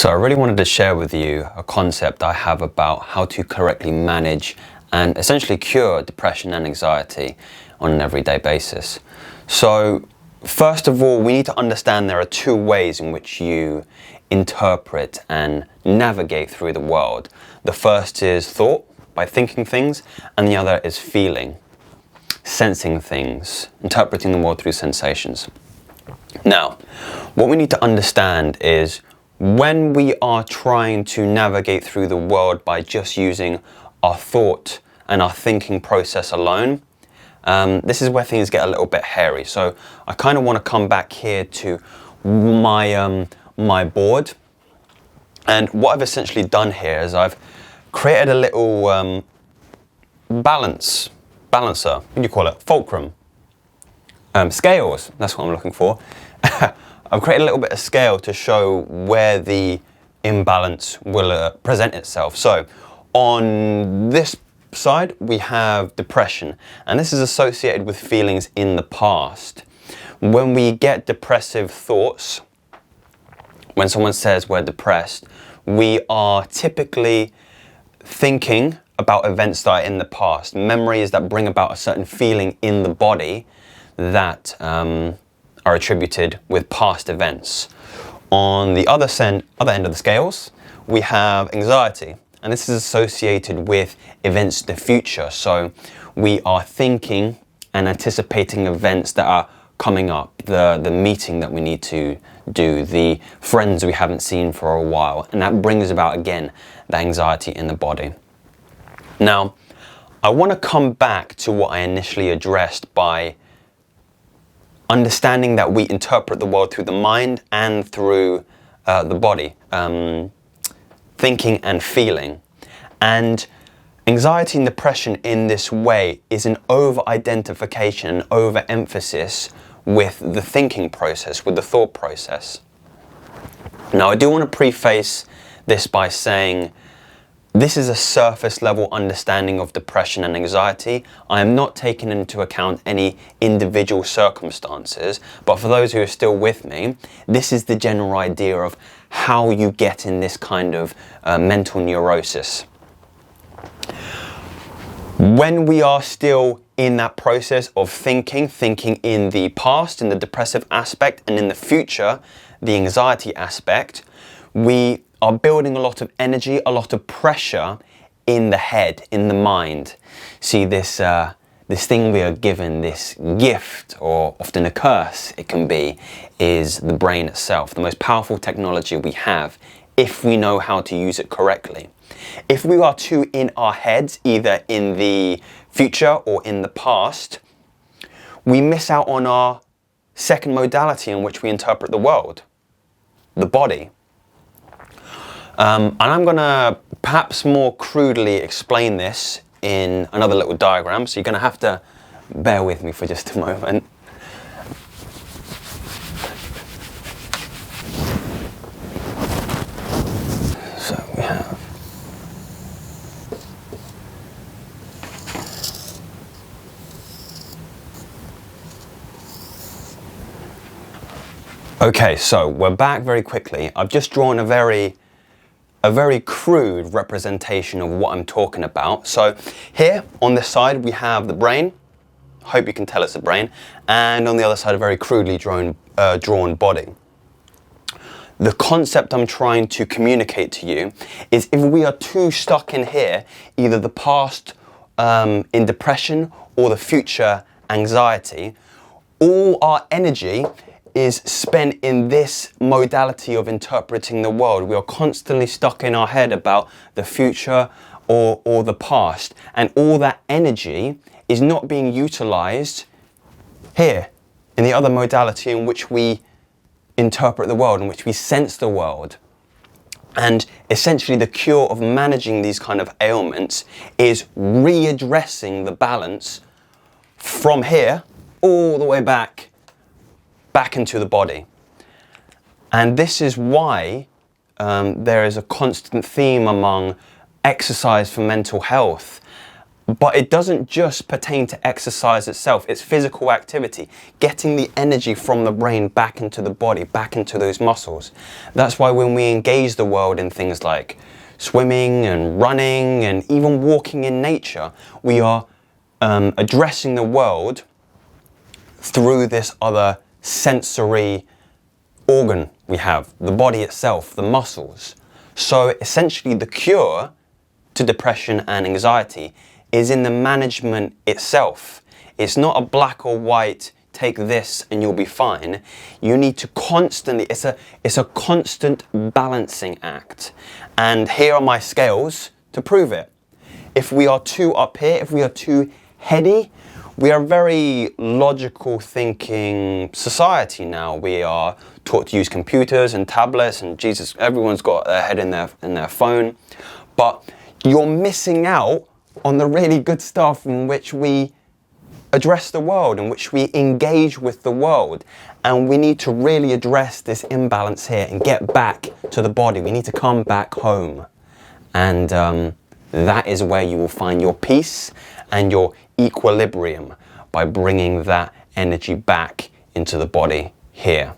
So I really wanted to share with you a concept I have about how to correctly manage and essentially cure depression and anxiety on an everyday basis. So first of all, we need to understand there are two ways in which you interpret and navigate through the world. The first is thought, by thinking things, and the other is feeling, sensing things, interpreting the world through sensations. Now, what we need to understand is when we are trying to navigate through the world by just using our thought and our thinking process alone, this is where things get a little bit hairy. So I kind of want to come back here to my board, and what I've essentially done here is I've created a little balancer, what do you call it, fulcrum, scales, that's what I'm looking for. I've created a little bit of scale to show where the imbalance will present itself. So on this side we have depression, and this is associated with feelings in the past. When we get depressive thoughts, when someone says we're depressed, we are typically thinking about events that are in the past, memories that bring about a certain feeling in the body that are attributed with past events. On the other end of the scales, we have anxiety, and this is associated with events in the future. So we are thinking and anticipating events that are coming up, the meeting that we need to do, the friends we haven't seen for a while, and that brings about, again, the anxiety in the body. Now, I want to come back to what I initially addressed by understanding that we interpret the world through the mind and through the body, thinking and feeling. And anxiety and depression in this way is an over-identification, an over-emphasis with the thinking process, with the thought process. Now, I do want to preface this by saying this is a surface level understanding of depression and anxiety. I am not taking into account any individual circumstances, but for those who are still with me, this is the general idea of how you get in this kind of mental neurosis. When we are still in that process of thinking in the past, in the depressive aspect, and in the future, the anxiety aspect, we are building a lot of energy, a lot of pressure in the head, in the mind. See, this thing we are given, this gift, or often a curse it can be, is the brain itself, the most powerful technology we have if we know how to use it correctly. If we are too in our heads, either in the future or in the past, we miss out on our second modality in which we interpret the world, the body. And I'm going to perhaps more crudely explain this in another little diagram, so you're going to have to bear with me for just a moment. So we have okay, so we're back very quickly. I've just drawn a very crude representation of what I'm talking about. So here on this side we have the brain. Hope you can tell it's a brain. And on the other side a very crudely drawn body. The concept I'm trying to communicate to you is if we are too stuck in here, either the past in depression or the future anxiety, all our energy is spent in this modality of interpreting the world. We are constantly stuck in our head about the future or the past, and all that energy is not being utilized here in the other modality in which we interpret the world, in which we sense the world. And essentially the cure of managing these kind of ailments is readdressing the balance from here all the way back into the body. And this is why there is a constant theme among exercise for mental health, But it doesn't just pertain to exercise itself, it's physical activity, getting the energy from the brain back into the body, back into those muscles. That's why when we engage the world in things like swimming and running and even walking in nature, we are addressing the world through this other sensory organ we have, the body itself, the muscles. So essentially the cure to depression and anxiety is in the management itself. It's not a black or white, take this and you'll be fine. You need to constantly, it's a constant balancing act. And here are my scales to prove it. If we are too up here, if we are too heady, we are a very logical thinking society now. We are taught to use computers and tablets and Jesus, everyone's got their head in their phone. But you're missing out on the really good stuff in which we address the world, in which we engage with the world. And we need to really address this imbalance here and get back to the body. We need to come back home. And that is where you will find your peace and your equilibrium, by bringing that energy back into the body here.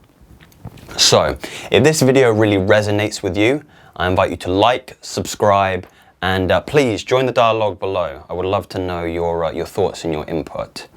So, if this video really resonates with you, I invite you to like, subscribe, and please join the dialogue below. I would love to know your thoughts and your input.